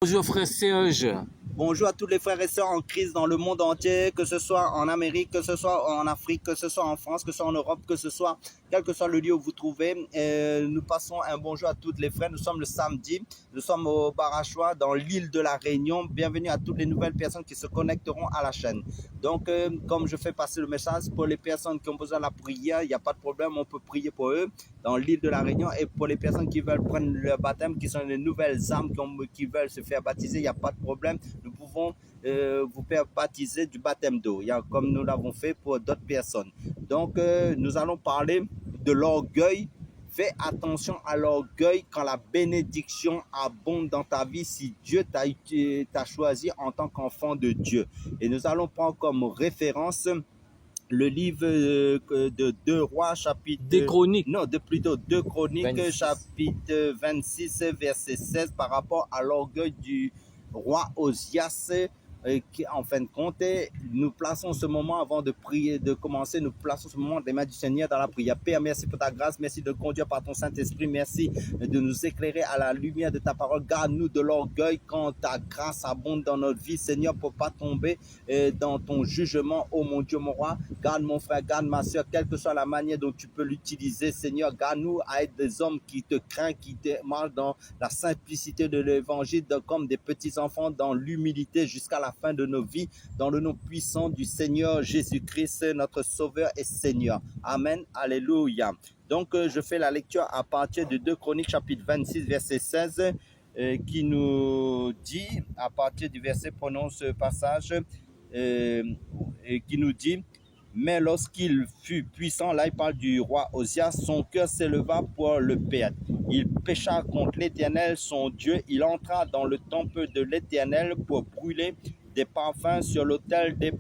Bonjour frère Serge. Bonjour à tous les frères et sœurs en Christ dans le monde entier, que ce soit en Amérique, que ce soit en Afrique, que ce soit en France, que ce soit en Europe, que ce soit, quel que soit le lieu où vous trouvez. Nous passons un bonjour à tous les frères. Nous sommes le samedi, nous sommes au Barachois dans l'île de la Réunion. Bienvenue à toutes les nouvelles personnes qui se connecteront à la chaîne. Donc, comme je fais passer le message, pour les personnes qui ont besoin de la prière, il n'y a pas de problème, on peut prier pour eux dans l'île de la Réunion. Et pour les personnes qui veulent prendre le baptême, qui sont les nouvelles âmes, qui veulent se faire baptiser, il n'y a pas de problème. Nous pouvons vous faire baptiser du baptême d'eau, comme nous l'avons fait pour d'autres personnes. Donc, nous allons parler de l'orgueil. Fais attention à l'orgueil quand la bénédiction abonde dans ta vie si Dieu t'a choisi en tant qu'enfant de Dieu. Et nous allons prendre comme référence le livre de 2 Rois, chapitre... Des Chroniques. Non, plutôt 2 Chroniques, 26. chapitre 26, verset 16, par rapport à l'orgueil du roi Osias, qui, en fin de compte, nous plaçons ce moment avant de prier, de commencer, nous plaçons ce moment des mains du Seigneur dans la prière. Père, merci pour ta grâce, merci de conduire par ton Saint-Esprit, merci de nous éclairer à la lumière de ta parole. Garde-nous de l'orgueil quand ta grâce abonde dans notre vie, Seigneur, pour ne pas tomber dans ton jugement, oh mon Dieu, mon roi. Garde mon frère, garde ma soeur, quelle que soit la manière dont tu peux l'utiliser, Seigneur. Garde-nous à être des hommes qui te craignent, qui te marchent dans la simplicité de l'évangile, comme des petits enfants, dans l'humilité jusqu'à la fin de nos vies, dans le nom puissant du Seigneur Jésus-Christ, notre Sauveur et Seigneur. Amen. Alléluia. Donc, je fais la lecture à partir de 2 Chroniques, chapitre 26, verset 16, qui nous dit, à partir du verset, prenons ce passage, qui nous dit: mais lorsqu'il fut puissant, là il parle du roi Osias, son cœur s'éleva pour le perdre. Il pécha contre l'Éternel, son Dieu. Il entra dans le temple de l'Éternel pour brûler des parfums sur l'autel des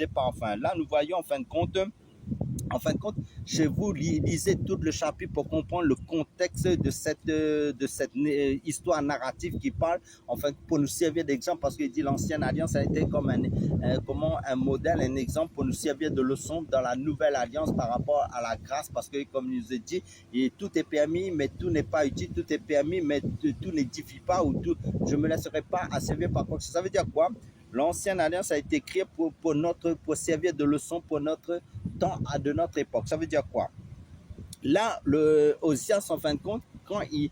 parfums. Là, nous voyons en fin de compte, chez vous, lisez tout le chapitre pour comprendre le contexte de cette histoire narrative qui parle, enfin, pour nous servir d'exemple, parce qu'il dit l'ancienne alliance a été comme un modèle, un exemple pour nous servir de leçon dans la nouvelle alliance par rapport à la grâce, parce que comme il nous a dit, tout est permis, mais tout n'est pas utile, tout est permis, mais tout n'édifie pas, ou tout, je ne me laisserai pas asservir par quoi que ce soit. Ça veut dire quoi? L'ancienne alliance a été créée pour servir de leçon pour notre temps de notre époque. Ça veut dire quoi? Là, le Osias, en fin de compte, quand il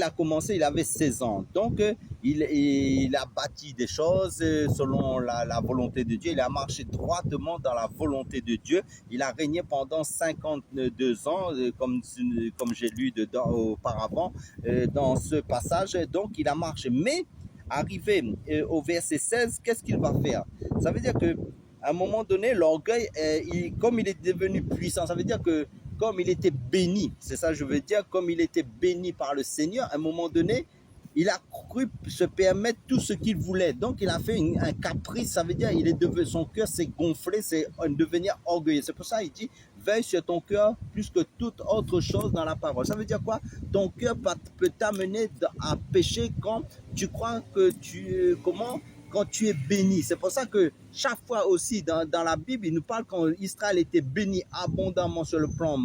a commencé, il avait 16 ans. Donc, il a bâti des choses selon la volonté de Dieu. Il a marché droitement dans la volonté de Dieu. Il a régné pendant 52 ans, comme j'ai lu auparavant dans ce passage. Donc, il a marché. Mais, arrivé au verset 16, qu'est-ce qu'il va faire? Ça veut dire que à un moment donné, l'orgueil, comme il est devenu puissant, ça veut dire que comme il était béni, c'est ça je veux dire, comme il était béni par le Seigneur, à un moment donné, il a cru se permettre tout ce qu'il voulait. Donc, il a fait un caprice, ça veut dire son cœur s'est gonflé, c'est devenir orgueilleux. C'est pour ça qu'il dit, veille sur ton cœur plus que toute autre chose dans la parole. Ça veut dire quoi? Ton cœur peut t'amener à pécher quand tu crois que quand tu es béni. C'est pour ça que chaque fois aussi dans la Bible, il nous parle quand Israël était béni abondamment sur le plan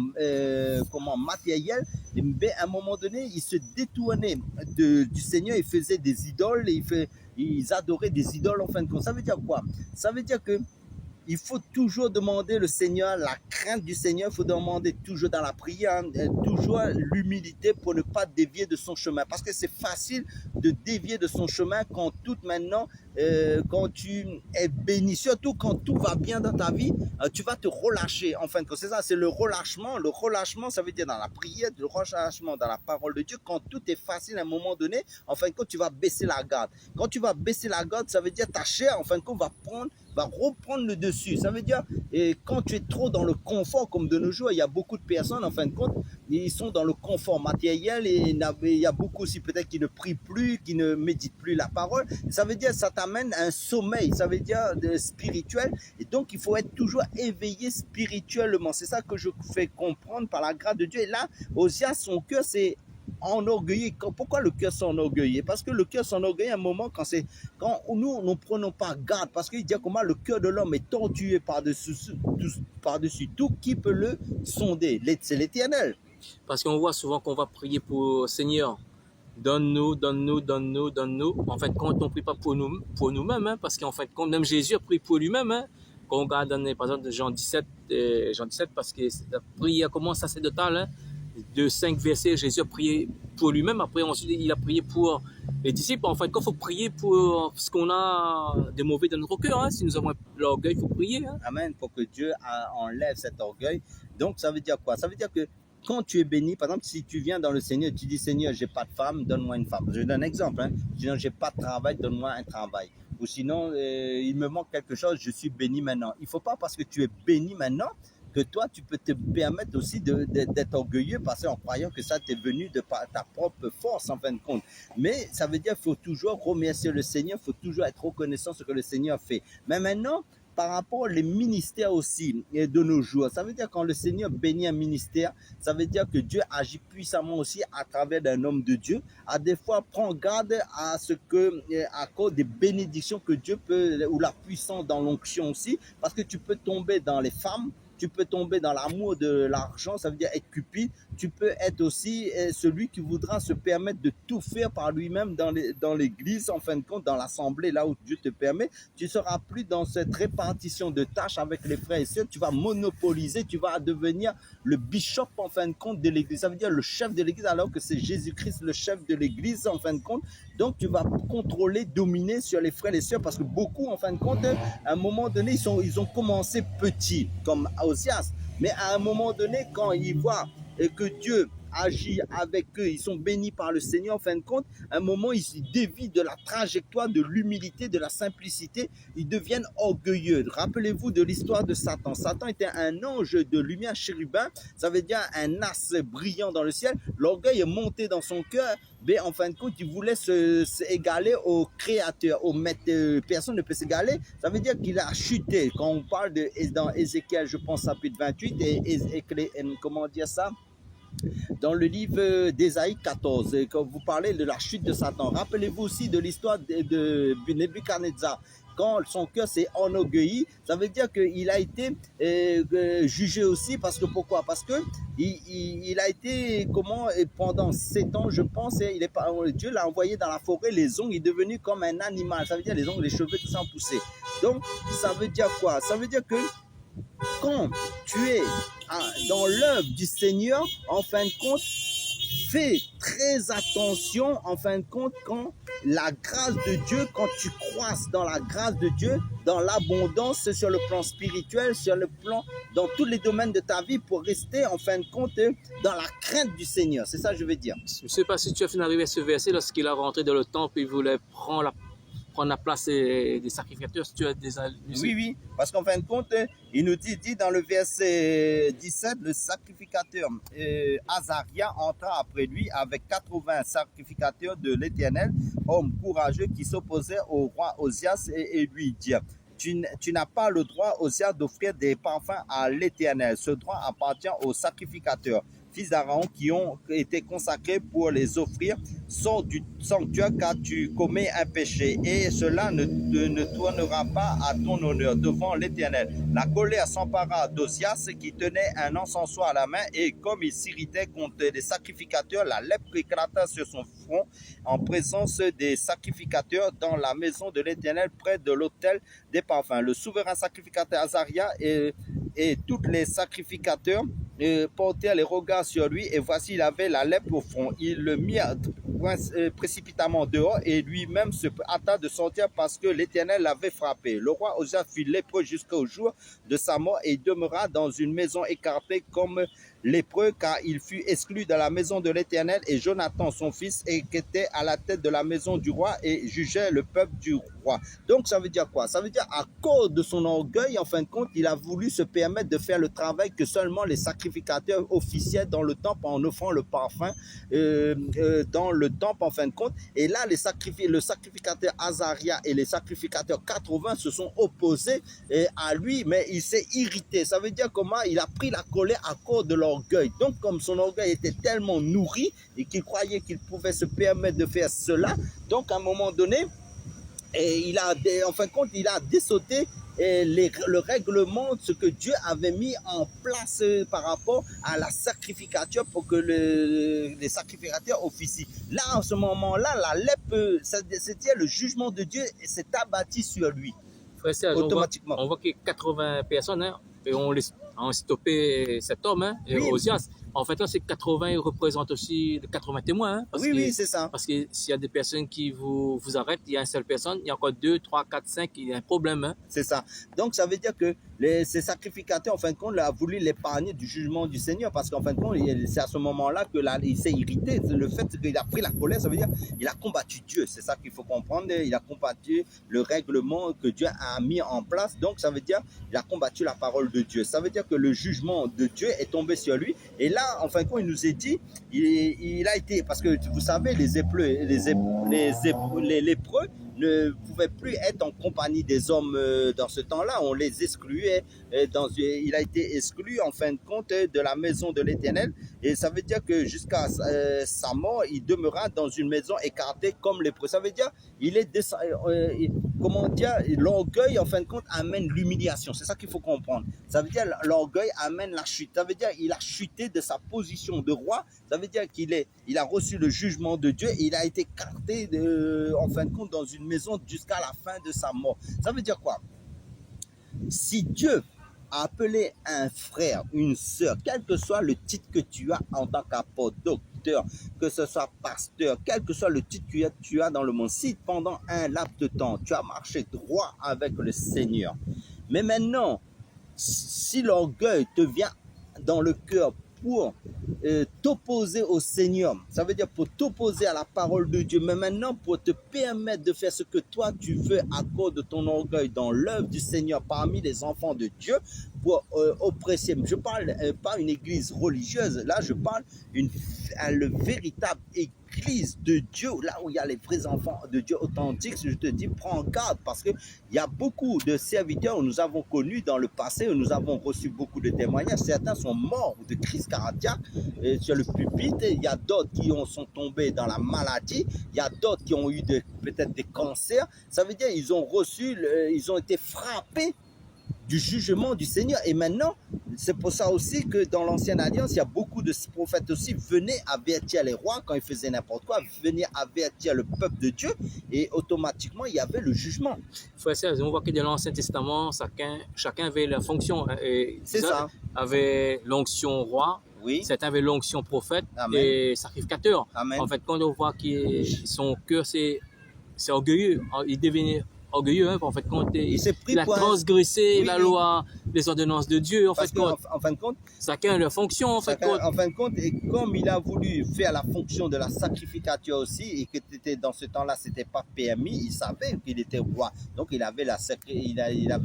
matériel, mais à un moment donné, il se détournait du Seigneur, il faisait des idoles, ils adoraient des idoles en fin de compte. Ça veut dire quoi? Ça veut dire que il faut toujours demander le Seigneur, la crainte du Seigneur, il faut demander toujours dans la prière, toujours l'humilité pour ne pas dévier de son chemin. Parce que c'est facile de dévier de son chemin quand quand tu es béni, surtout quand tout va bien dans ta vie, tu vas te relâcher. En fin de compte, c'est ça, c'est le relâchement. Le relâchement, ça veut dire dans la prière, le relâchement dans la parole de Dieu. Quand tout est facile à un moment donné, en fin de compte, tu vas baisser la garde. Quand tu vas baisser la garde, ça veut dire ta chair, en fin de compte, va reprendre le dessus. Ça veut dire, quand tu es trop dans le confort, comme de nos jours, il y a beaucoup de personnes, en fin de compte, ils sont dans le confort matériel et il y a beaucoup aussi peut-être qui ne prient plus, qui ne méditent plus la parole. Ça veut dire, ça t'amène à un sommeil, ça veut dire spirituel. Et donc, il faut être toujours éveillé spirituellement. C'est ça que je fais comprendre par la grâce de Dieu. Et là, Osias, son cœur, c'est enorgueilli. Pourquoi le cœur s'enorgueillit? Parce que le cœur s'enorgueillit à un moment quand nous ne prenons pas garde. Parce qu'il dit comment le cœur de l'homme est tortueux par-dessus tout, qui peut le sonder? C'est l'Éternel. Parce qu'on voit souvent qu'on va prier pour Seigneur, donne-nous, donne-nous, donne-nous, donne-nous. En fait, quand on ne prie pas pour nous-mêmes, hein, parce qu'en fait, quand même Jésus a prié pour lui-même, hein, quand on regarde par exemple Jean 17, parce que la prière commence sacerdotale, hein, de 5 versets, Jésus a prié pour lui-même, après ensuite il a prié pour les disciples. En fait, quand il faut prier pour ce qu'on a de mauvais dans notre cœur, hein, si nous avons l'orgueil, il faut prier. Hein. Amen, pour que Dieu enlève cet orgueil. Donc, ça veut dire quoi? Ça veut dire que quand tu es béni, par exemple, si tu viens dans le Seigneur, tu dis, Seigneur, j'ai pas de femme, donne-moi une femme. Je donne un exemple. Hein. Sinon, j'ai pas de travail, donne-moi un travail. Ou sinon, il me manque quelque chose, je suis béni maintenant. Il ne faut pas parce que tu es béni maintenant que toi, tu peux te permettre aussi d'être orgueilleux parce qu'en croyant que ça t'est venu de ta propre force, en fin de compte. Mais ça veut dire qu'il faut toujours remercier le Seigneur, il faut toujours être reconnaissant de ce que le Seigneur fait. Mais maintenant, par rapport aux ministères aussi de nos jours, ça veut dire quand le Seigneur bénit un ministère, ça veut dire que Dieu agit puissamment aussi à travers d'un homme de Dieu. À des fois, prends garde à ce que, à cause des bénédictions que Dieu peut, ou la puissance dans l'onction aussi, parce que tu peux tomber dans les femmes, tu peux tomber dans l'amour de l'argent, ça veut dire être cupide. Tu peux être aussi celui qui voudra se permettre de tout faire par lui-même dans l'église, en fin de compte, dans l'assemblée, là où Dieu te permet. Tu ne seras plus dans cette répartition de tâches avec les frères et sœurs. Tu vas monopoliser, tu vas devenir le bishop, en fin de compte, de l'église. Ça veut dire le chef de l'église, alors que c'est Jésus-Christ, le chef de l'église, en fin de compte. Donc, tu vas contrôler, dominer sur les frères et sœurs, parce que beaucoup, en fin de compte, à un moment donné, ils ont commencé petits, comme Osias. Mais à un moment donné, quand ils voient que Dieu agit avec eux, ils sont bénis par le Seigneur, en fin de compte, à un moment, ils se dévient de la trajectoire de l'humilité, de la simplicité, ils deviennent orgueilleux. Rappelez-vous de l'histoire de Satan. Satan était un ange de lumière, chérubin, ça veut dire un as brillant dans le ciel. L'orgueil est monté dans son cœur, mais en fin de compte, il voulait s'égaler au Créateur, au Maître. Personne ne peut s'égaler. Ça veut dire qu'il a chuté. Quand on parle dans Ézéchiel, je pense, chapitre 28, et comment dire ça? Dans le livre d'Ésaïe 14, quand vous parlez de la chute de Satan, rappelez-vous aussi de l'histoire de Nebuchadnezzar. Quand son cœur s'est enorgueilli, ça veut dire qu'il a été jugé aussi. Parce que pourquoi? Parce que il a été, pendant 7 ans, je pense, Dieu l'a envoyé dans la forêt, les ongles, il est devenu comme un animal. Ça veut dire les ongles, les cheveux, tout ça ont poussé. Donc, ça veut dire quoi? Ça veut dire que quand tu es dans l'œuvre du Seigneur, en fin de compte, fais très attention, en fin de compte, quand la grâce de Dieu, quand tu croisses dans la grâce de Dieu, dans l'abondance sur le plan spirituel, sur le plan, dans tous les domaines de ta vie, pour rester, en fin de compte, dans la crainte du Seigneur. C'est ça que je veux dire. Je ne sais pas si tu as fini d'arriver à ce verset, lorsqu'il a rentré dans le temple, il voulait prendre la place des sacrificateurs. Si tu as des oui, parce qu'en fin de compte, il nous dit dans le verset 17, le sacrificateur Azaria entra après lui avec 80 sacrificateurs de l'Éternel, hommes courageux qui s'opposaient au roi Osias et lui dirent: tu n'as pas le droit, Osias, d'offrir des parfums à l'Éternel. Ce droit appartient aux sacrificateurs, fils d'Aaron, qui ont été consacrés pour les offrir. Sors du sanctuaire, car tu commets un péché, et cela ne tournera pas à ton honneur devant l'Éternel. La colère s'empara d'Osias, qui tenait un encensoir à la main, et comme il s'irritait contre les sacrificateurs, la lèpre éclata sur son front en présence des sacrificateurs dans la maison de l'Éternel, près de l'autel des parfums. Le souverain sacrificateur Azaria et tous les sacrificateurs portèrent les regards sur lui, et voici, il avait la lèpre au front. Il le mit précipitamment dehors, et lui-même se hâta de sortir parce que l'Éternel l'avait frappé. Le roi Osias fut lépreux jusqu'au jour de sa mort, et il demeura dans une maison écartée comme lépreux, car il fut exclu de la maison de l'Éternel. Et Jonathan, son fils, était à la tête de la maison du roi et jugeait le peuple du roi. Donc ça veut dire quoi? Ça veut dire à cause de son orgueil, en fin de compte, il a voulu se permettre de faire le travail que seulement les sacrificateurs officiels dans le temple, en offrant le parfum dans le temple, en fin de compte. Et là, le sacrificateur Azaria et les sacrificateurs 80 se sont opposés à lui, mais il s'est irrité. Ça veut dire comment il a pris la colère à cause de l'orgueil. Donc, comme son orgueil était tellement nourri et qu'il croyait qu'il pouvait se permettre de faire cela, donc à un moment donné, et en fin de compte, il a dessauté le règlement, ce que Dieu avait mis en place par rapport à la sacrificature pour que les sacrificateurs officient. Là, en ce moment-là, la lèpre, c'était le jugement de Dieu et s'est abattu sur lui. Frère Serge, automatiquement. On voit qu'il y a 80 personnes, hein, et on stoppé cet homme, hein, Oui. Osias. En fait, là, ces 80 représentent aussi les 80 témoins. Hein, Oui, oui, c'est ça. Parce que s'il y a des personnes qui vous arrêtent, il y a une seule personne, il y a encore 2, 3, 4, 5, il y a un problème. Hein. C'est ça. Donc, ça veut dire que ces sacrificateurs, en fin de compte, a voulu l'épargner du jugement du Seigneur, parce qu'en fin de compte, c'est à ce moment-là qu'il s'est irrité. Le fait qu'il a pris la colère, ça veut dire qu'il a combattu Dieu. C'est ça qu'il faut comprendre. Il a combattu le règlement que Dieu a mis en place. Donc, ça veut dire qu'il a combattu la parole de Dieu. Ça veut dire que le jugement de Dieu est tombé sur lui. Et là, en fin de compte, il nous est dit, il a été, parce que vous savez, les lépreux ne pouvaient plus être en compagnie des hommes dans ce temps-là. On les excluait. Il a été exclu, en fin de compte, de la maison de l'Éternel. Et ça veut dire que jusqu'à sa mort, il demeura dans une maison écartée comme lépreux. Ça veut dire, comment dire, l'orgueil, en fin de compte, amène l'humiliation. C'est ça qu'il faut comprendre. Ça veut dire, l'orgueil amène la chute. Ça veut dire, il a chuté de sa position de roi. Ça veut dire qu'il a reçu le jugement de Dieu et il a été écarté, en fin de compte, dans une maison jusqu'à la fin de sa mort. Ça veut dire quoi? Si Dieu a appelé un frère, une sœur, quel que soit le titre que tu as en tant qu'apôtre, docteur, que ce soit pasteur, quel que soit le titre que tu as dans le monde, si pendant un laps de temps, tu as marché droit avec le Seigneur, mais maintenant, si l'orgueil te vient dans le cœur pour t'opposer au Seigneur, ça veut dire pour t'opposer à la parole de Dieu, mais maintenant pour te permettre de faire ce que toi tu veux à cause de ton orgueil dans l'œuvre du Seigneur parmi les enfants de Dieu, pour oppresser. Je parle pas une église religieuse, là je parle le véritable église de Dieu, là où il y a les vrais enfants de Dieu authentiques. Je te dis, prends garde, parce qu'il y a beaucoup de serviteurs que nous avons connus dans le passé, où nous avons reçu beaucoup de témoignages. Certains sont morts de crise cardiaque sur le pupitre, il y a d'autres qui sont tombés dans la maladie, il y a d'autres qui ont eu peut-être des cancers. Ça veut dire qu'ils ont reçu, ils ont été frappés du jugement du Seigneur. Et maintenant, c'est pour ça aussi que dans l'Ancienne Alliance, il y a beaucoup de prophètes aussi venaient avertir les rois quand ils faisaient n'importe quoi, venaient avertir le peuple de Dieu, et automatiquement, il y avait le jugement. Frère Serge, on voit que dans l'Ancien Testament, chacun avait la fonction. C'est ça. Avait l'onction roi, oui. Certains avaient l'onction prophète. Amen. Et sacrificateur. Amen. En fait, quand on voit que son cœur, c'est orgueilleux, il devenait orgueilleux, hein, en fait, quand il a transgressé la loi, les ordonnances de Dieu, en fin de compte, chacun a leur fonction, en fin de compte, et comme il a voulu faire la fonction de la sacrificature aussi, et que dans ce temps-là, c'était pas permis, il savait qu'il était roi, donc il avait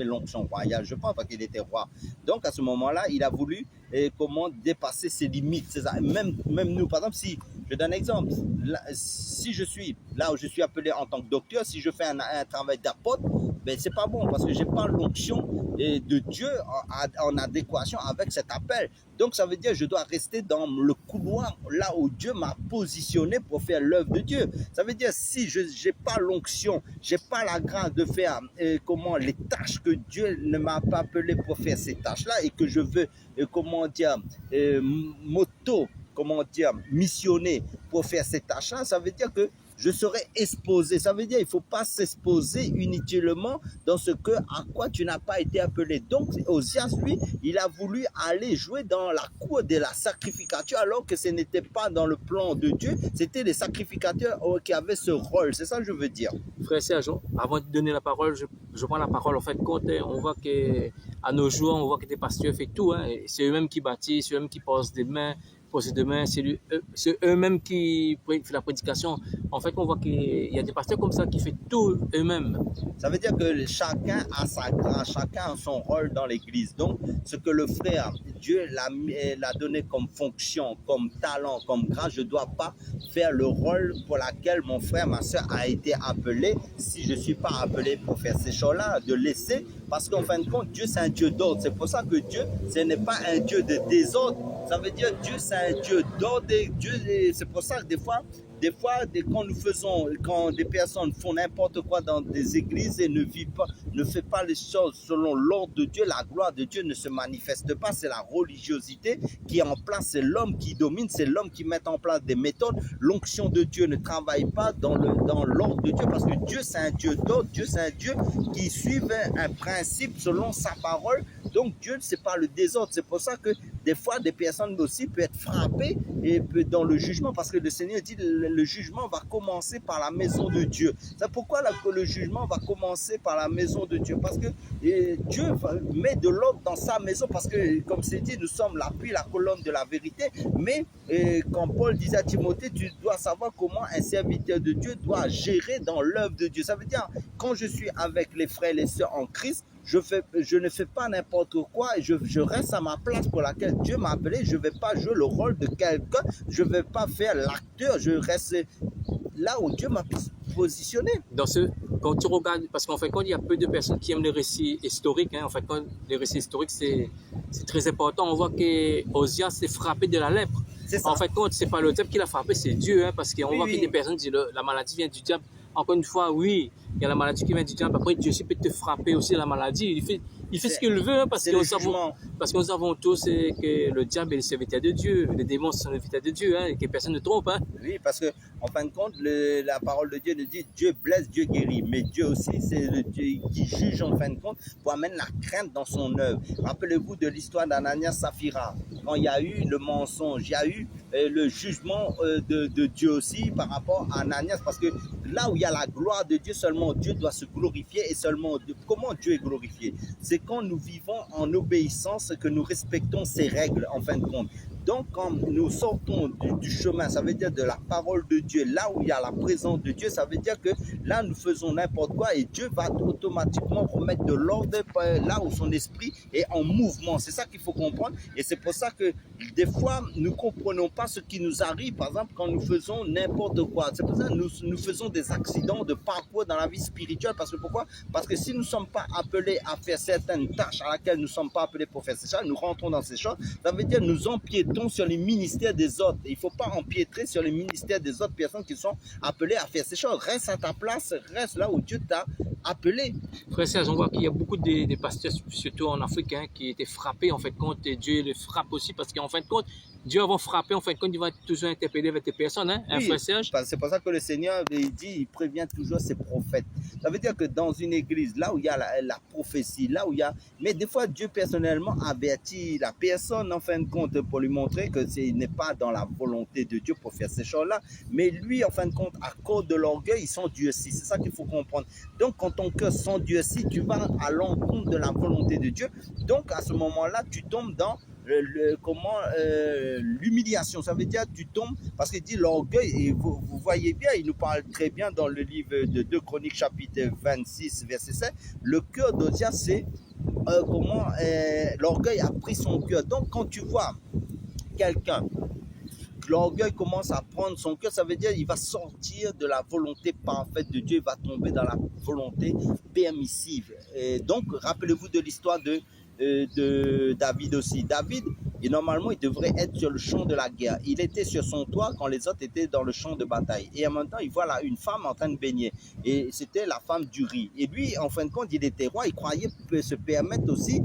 l'onction royale, je pense, parce qu'il était roi. Donc à ce moment-là, il a voulu dépasser ses limites. C'est ça. Même nous, par exemple, si je donne un exemple, si je suis là où je suis appelé en tant que docteur, si je fais un travail d'apôtre, ben c'est pas bon, parce que j'ai pas l'onction de Dieu en adéquation avec cet appel. Donc ça veut dire que je dois rester dans le couloir là où Dieu m'a positionné pour faire l'œuvre de Dieu. Ça veut dire si je n'ai pas l'onction, j'ai pas la grâce de faire les tâches que Dieu ne m'a pas appelé pour faire ces tâches-là, et que je veux missionner pour faire ces tâches-là, ça veut dire que je serai exposé. Ça veut dire qu'il ne faut pas s'exposer inutilement dans ce à quoi tu n'as pas été appelé. Donc, Osias, lui, il a voulu aller jouer dans la cour de la sacrificature, alors que ce n'était pas dans le plan de Dieu. C'était les sacrificateurs qui avaient ce rôle. C'est ça que je veux dire. Frère Serge, avant de donner la parole, je prends la parole. En fait, on voit qu'à nos jours, on voit que les pasteurs font tout. Hein, c'est eux-mêmes qui bâtissent, c'est eux-mêmes qui posent des mains. C'est eux-mêmes qui font la prédication. En fait, on voit qu'il y a des pasteurs comme ça qui font tout eux-mêmes. Ça veut dire que chacun a sa grâce, chacun a son rôle dans l'église. Donc, ce que le frère, Dieu l'a donné comme fonction, comme talent, comme grâce, je ne dois pas faire le rôle pour lequel mon frère, ma soeur a été appelé, si je ne suis pas appelé pour faire ces choses-là, de laisser, parce qu'en fin de compte, Dieu, c'est un Dieu d'ordre. C'est pour ça que Dieu, ce n'est pas un Dieu de désordre, Ça veut dire Dieu, c'est un Dieu d'ordre. C'est pour ça que quand des personnes font n'importe quoi dans des églises et ne fait pas les choses selon l'ordre de Dieu, la gloire de Dieu ne se manifeste pas. C'est la religiosité qui est en place, c'est l'homme qui domine, c'est l'homme qui met en place des méthodes. L'onction de Dieu ne travaille pas dans l'ordre de Dieu, parce que Dieu, c'est un Dieu d'ordre. Dieu, c'est un Dieu qui suit un principe selon sa parole. Donc Dieu, c'est pas le désordre. C'est pour ça que des fois, des personnes aussi peuvent être frappées dans le jugement, parce que le Seigneur dit le jugement va commencer par la maison de Dieu. C'est pourquoi le jugement va commencer par la maison de Dieu, parce que Dieu met de l'ordre dans sa maison, parce que, comme c'est dit, nous sommes l'appui, la colonne de la vérité. Mais quand Paul disait à Timothée, tu dois savoir comment un serviteur de Dieu doit gérer dans l'œuvre de Dieu. Ça veut dire, quand je suis avec les frères et les sœurs en Christ, je ne fais pas n'importe quoi, je reste à ma place pour laquelle Dieu m'a appelé. Je ne vais pas jouer le rôle de quelqu'un, je ne vais pas faire l'acteur, je reste là où Dieu m'a positionné. Quand tu regardes, parce qu'en fait, quand il y a peu de personnes qui aiment les récits historiques, en fait, quand les récits historiques, c'est très important. On voit qu'Ozias s'est frappé de la lèpre. En fait, quand c'est pas le diable qui l'a frappé, c'est Dieu, parce qu'on voit que des personnes disent la maladie vient du diable. Encore une fois, oui, il y a la maladie qui vient du diable. Après, Dieu aussi peut te frapper aussi de la maladie. Il fait ce qu'il veut, parce que nous savons tous que le diable est le serviteur de Dieu. Les démons sont le serviteur de Dieu, et que personne ne trompe. Oui, parce que en fin de compte, la parole de Dieu nous dit Dieu blesse, Dieu guérit. Mais Dieu aussi, c'est le Dieu qui juge en fin de compte pour amener la crainte dans son œuvre. Rappelez-vous de l'histoire d'Ananias Saphira. Quand il y a eu le mensonge, il y a eu le jugement de Dieu aussi par rapport à Ananias. Parce que là où il y a la gloire de Dieu, seulement Dieu doit se glorifier. Et seulement comment Dieu est glorifié? C'est quand nous vivons en obéissance que nous respectons ses règles en fin de compte. Donc, quand nous sortons du chemin, ça veut dire de la parole de Dieu, là où il y a la présence de Dieu, ça veut dire que là, nous faisons n'importe quoi et Dieu va automatiquement remettre de l'ordre là où son esprit est en mouvement. C'est ça qu'il faut comprendre. Et c'est pour ça que des fois, nous ne comprenons pas ce qui nous arrive, par exemple, quand nous faisons n'importe quoi. C'est pour ça que nous faisons des accidents de parcours dans la vie spirituelle. Parce que pourquoi? Parce que si nous ne sommes pas appelés à faire certaines tâches à laquelle nous ne sommes pas appelés pour faire ces choses, nous rentrons dans ces choses, ça veut dire nous empiétons sur les ministères des autres. Il ne faut pas empiétrer sur les ministères des autres personnes qui sont appelées à faire ces choses. Reste à ta place, reste là où Dieu t'a appelé. Frère Serge, on voit qu'il y a beaucoup de pasteurs, surtout en Afrique, qui étaient frappés en fait compte, et Dieu les frappe aussi, parce qu'en fin de compte, Dieu va frapper, en fin de compte, il va toujours interpeller avec des personnes, oui, frère Serge. C'est pour ça que le Seigneur, il prévient toujours ses prophètes. Ça veut dire que dans une église, là où il y a la prophétie, là où il y a... Mais des fois, Dieu personnellement avertit la personne, en fin de compte, pour lui montrer que ce n'est pas dans la volonté de Dieu pour faire ces choses-là. Mais lui, en fin de compte, à cause de l'orgueil, il s'endurcit. C'est ça qu'il faut comprendre. Donc, quand ton cœur s'endurcit, tu vas à l'encontre de la volonté de Dieu. Donc, à ce moment-là, tu tombes dans l'humiliation. Ça veut dire tu tombes, parce qu'il dit l'orgueil, et vous voyez bien, il nous parle très bien dans le livre de 2 Chroniques chapitre 26 verset 7, le cœur d'Ozias, c'est comment l'orgueil a pris son cœur. Donc quand tu vois quelqu'un, l'orgueil commence à prendre son cœur, ça veut dire qu'il va sortir de la volonté parfaite de Dieu, il va tomber dans la volonté permissive. Et donc rappelez-vous de l'histoire de David aussi. David, et normalement, il devrait être sur le champ de la guerre. Il était sur son toit quand les autres étaient dans le champ de bataille. Et en même temps, il voit là une femme en train de baigner. Et c'était la femme d'Uri. Et lui, en fin de compte, il était roi. Il croyait se permettre aussi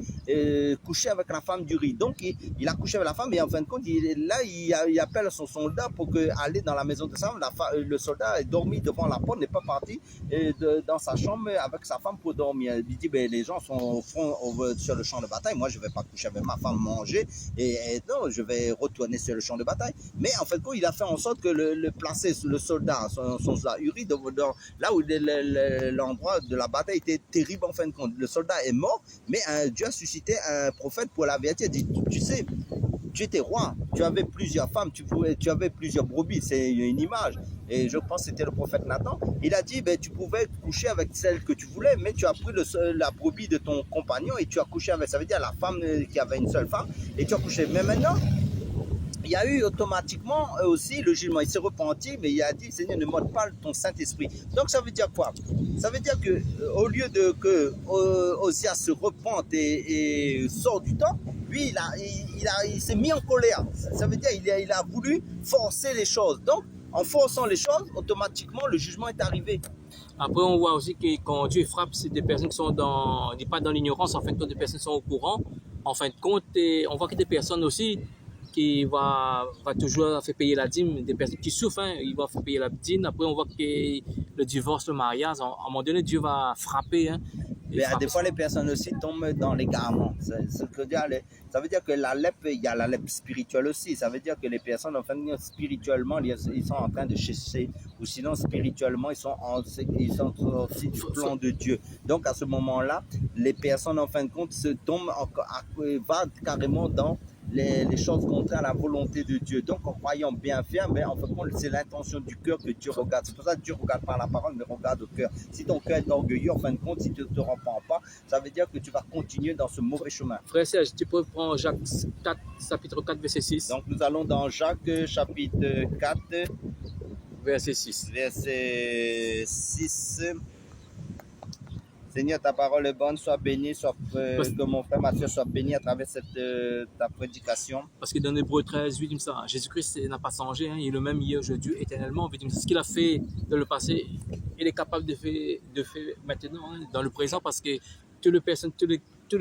coucher avec la femme d'Uri. Donc, il a couché avec la femme. Et en fin de compte, il appelle son soldat pour aller dans la maison de sa femme. Le soldat est dormi devant la porte, n'est pas parti dans sa chambre avec sa femme pour dormir. Il dit, les gens sont au front sur le champ de bataille, moi je ne vais pas coucher avec ma femme, manger, et non, je vais retourner sur le champ de bataille. Mais en fait, il a fait en sorte que placer le soldat, son soldat Uri, là où l'endroit de la bataille était terrible en fin de compte. Le soldat est mort, mais Dieu a suscité un prophète pour l'avertir. Il dit, tu sais, tu étais roi, tu avais plusieurs femmes, tu avais plusieurs brebis, c'est une image. Et je pense que c'était le prophète Nathan. Il a dit, tu pouvais coucher avec celle que tu voulais, mais tu as pris la brebis de ton compagnon et tu as couché avec, ça veut dire la femme qui avait une seule femme, et tu as couché. Mais maintenant, il y a eu automatiquement aussi le jugement. Il s'est repenti, mais il a dit, Seigneur, ne m'ôte pas ton Saint-Esprit. Donc ça veut dire quoi? Ça veut dire que au lieu que Ozias se repente et sort du temps, lui, il s'est mis en colère. Ça veut dire il a voulu forcer les choses. Donc, en forçant les choses, automatiquement, le jugement est arrivé. Après, on voit aussi que quand Dieu frappe, c'est des personnes qui sont dans, pas dans l'ignorance, en fin de compte, des personnes qui sont au courant. En fin de compte, et on voit que des personnes aussi qui va toujours faire payer la dîme, des personnes qui souffrent, hein, ils vont faire payer la dîme. Après, on voit que le divorce, le mariage, à un moment donné, Dieu va frapper. Hein, Des fois, les personnes aussi tombent dans l'égarement. Ça veut dire que la lèpre, il y a la lèpre spirituelle aussi. Ça veut dire que les personnes, enfin, spirituellement, ils sont en train de chercher, ou sinon, spirituellement, ils sont aussi du plan de Dieu. Donc, à ce moment-là, les personnes, en fin de compte, se tombent, vont carrément dans les choses contraires à la volonté de Dieu. Donc, en croyant bien faire, mais en fin de compte, c'est l'intention du cœur que Dieu regarde. C'est pour ça que Dieu ne regarde pas la parole, mais regarde au cœur. Si ton cœur est orgueilleux, en fin de compte, si tu ne te repens pas, ça veut dire que tu vas continuer dans ce mauvais chemin. Frère Serge, tu peux prendre Jacques 4, chapitre 4, verset 6. Donc, nous allons dans Jacques, chapitre 4, verset 6. Verset 6. Seigneur, ta parole est bonne, sois béni, que mon frère Mathieu soit béni à travers ta prédication. Parce que dans Hébreux 13, 8, il me dit ça, Jésus-Christ n'a pas changé, hein, il est le même hier, aujourd'hui, éternellement. Ce qu'il a fait dans le passé, il est capable de faire maintenant, hein, dans le présent, parce que tous les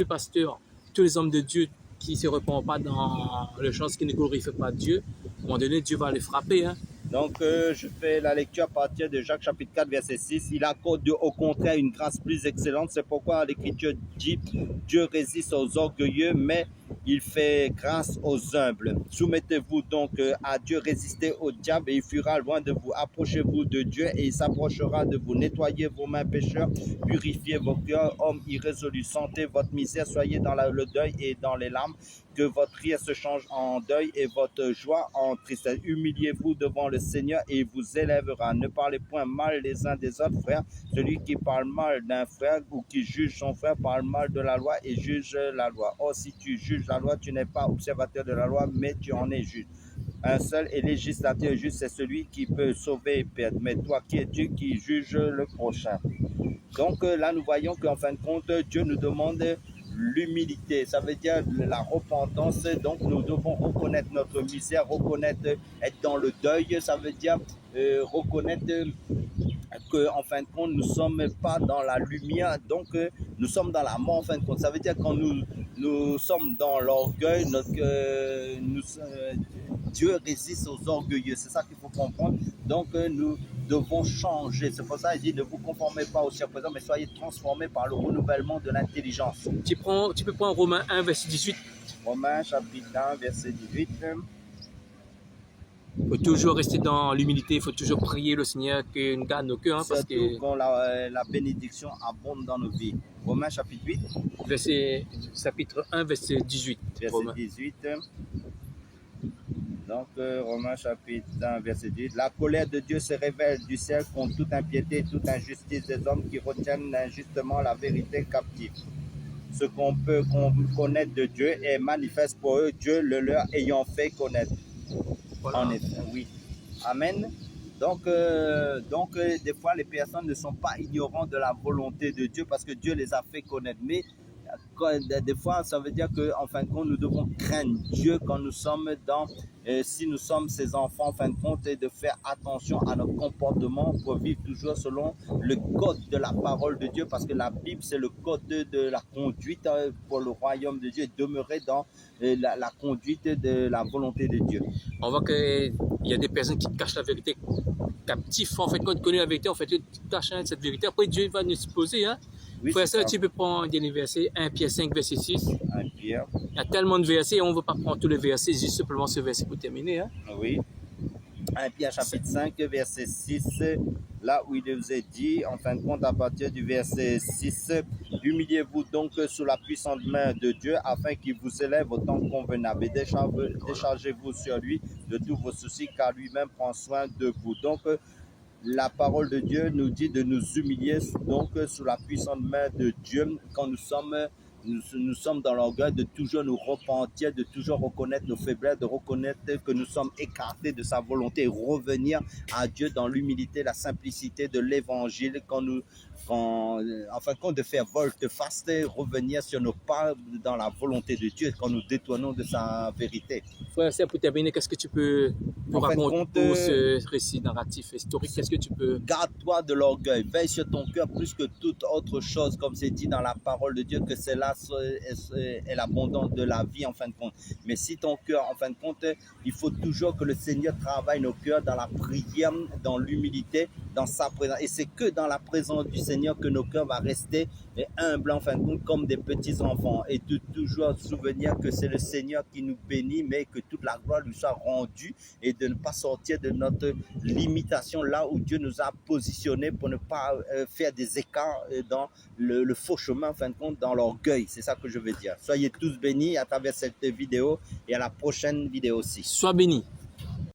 pasteurs, tous les hommes de Dieu qui ne se répondent pas dans les choses qui ne glorifient pas Dieu, à un moment donné, Dieu va les frapper. Hein. Donc, je fais la lecture à partir de Jacques chapitre 4, verset 6. Il accorde au contraire une grâce plus excellente. C'est pourquoi l'Écriture dit, Dieu résiste aux orgueilleux, mais il fait grâce aux humbles. Soumettez-vous donc à Dieu, résistez au diable et il fuira loin de vous. Approchez-vous de Dieu et il s'approchera de vous. Nettoyez vos mains pécheurs, purifiez vos cœurs, hommes irrésolus. Sentez votre misère, soyez dans le deuil et dans les larmes. Que votre rire se change en deuil et votre joie en tristesse. Humiliez-vous devant le Seigneur et il vous élèvera. Ne parlez point mal les uns des autres, frères. Celui qui parle mal d'un frère ou qui juge son frère parle mal de la loi et juge la loi. Or, si tu juges la loi, tu n'es pas observateur de la loi, mais tu en es juge. Un seul et législateur juste, c'est celui qui peut sauver et perdre. Mais toi, qui es-tu qui juge le prochain? Donc là, nous voyons qu'en fin de compte, Dieu nous demande l'humilité, ça veut dire la repentance. Donc nous devons reconnaître notre misère, reconnaître, être dans le deuil, ça veut dire reconnaître qu'en fin de compte nous ne sommes pas dans la lumière, donc nous sommes dans la mort en fin de compte. Ça veut dire quand nous sommes dans l'orgueil, Dieu résiste aux orgueilleux, c'est ça qu'il faut comprendre. Donc nous devons changer. C'est pour ça qu'il dit ne vous conformez pas au siècle présent, mais soyez transformés par le renouvellement de l'intelligence. Tu peux prendre Romains 1, verset 18. Romains chapitre 1, verset 18. Il faut toujours rester dans l'humilité, il faut toujours prier le Seigneur qu'il nous garde nos cœurs. Hein, parce que quand la bénédiction abonde dans nos vies. Romains chapitre 8. Chapitre 1, verset 18. Verset Romains 18. Donc, Romains chapitre 1, verset 18. La colère de Dieu se révèle du ciel contre toute impiété et toute injustice des hommes qui retiennent injustement la vérité captive. Ce qu'on peut connaître de Dieu est manifeste pour eux, Dieu le leur ayant fait connaître. Voilà. En effet, oui. Amen. Donc, des fois, les personnes ne sont pas ignorantes de la volonté de Dieu parce que Dieu les a fait connaître. Mais des fois, ça veut dire qu'en fin de compte, nous devons craindre Dieu quand nous sommes si nous sommes ses enfants, en fin de compte, et de faire attention à notre comportement pour vivre toujours selon le code de la parole de Dieu, parce que la Bible, c'est le code de la conduite pour le royaume de Dieu, et demeurer dans la conduite de la volonté de Dieu. On voit qu'il y a des personnes qui cachent la vérité captifs, en fait, quand tu connais la vérité, en fait, tu caches cette vérité. Après, Dieu va nous exposer, hein. Oui, frère, ça, tu peux prendre des versets, 1 Pierre 5, verset 6. 1 Pierre. Il y a tellement de versets, on ne veut pas prendre tous les versets, juste simplement ce verset pour terminer. Hein. Oui. 1 Pierre chapitre 5, verset 6, là où il nous est dit, en fin de compte, à partir du verset 6, « Humiliez-vous donc sous la puissante main de Dieu, afin qu'il vous élève au temps convenable, et déchargez-vous sur lui de tous vos soucis, car lui-même prend soin de vous. » Donc, la parole de Dieu nous dit de nous humilier donc sous la puissante main de Dieu quand nous sommes Nous sommes dans l'orgueil de toujours nous repentir, de toujours reconnaître nos faiblesses, de reconnaître que nous sommes écartés de sa volonté et revenir à Dieu dans l'humilité, la simplicité de l'évangile en fin de compte, de faire volte-face, revenir sur nos pas dans la volonté de Dieu quand nous détournons de sa vérité. Frère, c'est pour terminer, qu'est-ce que tu peux En fin de raconter compte, pour ce récit narratif historique? Qu'est-ce que tu peux... Garde-toi de l'orgueil, veille sur ton cœur plus que toute autre chose, comme c'est dit dans la parole de Dieu, que c'est là est l'abondance de la vie en fin de compte. Mais si ton cœur, en fin de compte, il faut toujours que le Seigneur travaille nos cœurs dans la prière, dans l'humilité, dans sa présence. Et c'est que dans la présence du Seigneur que nos cœurs vont rester humbles en fin de compte, comme des petits enfants. Et de toujours souvenir que c'est le Seigneur qui nous bénit, mais que toute la gloire lui soit rendue, et de ne pas sortir de notre limitation là où Dieu nous a positionnés pour ne pas faire des écarts dans le faux chemin, en fin de compte, dans l'orgueil. C'est ça que je veux dire. Soyez tous bénis à travers cette vidéo et à la prochaine vidéo aussi. Sois béni.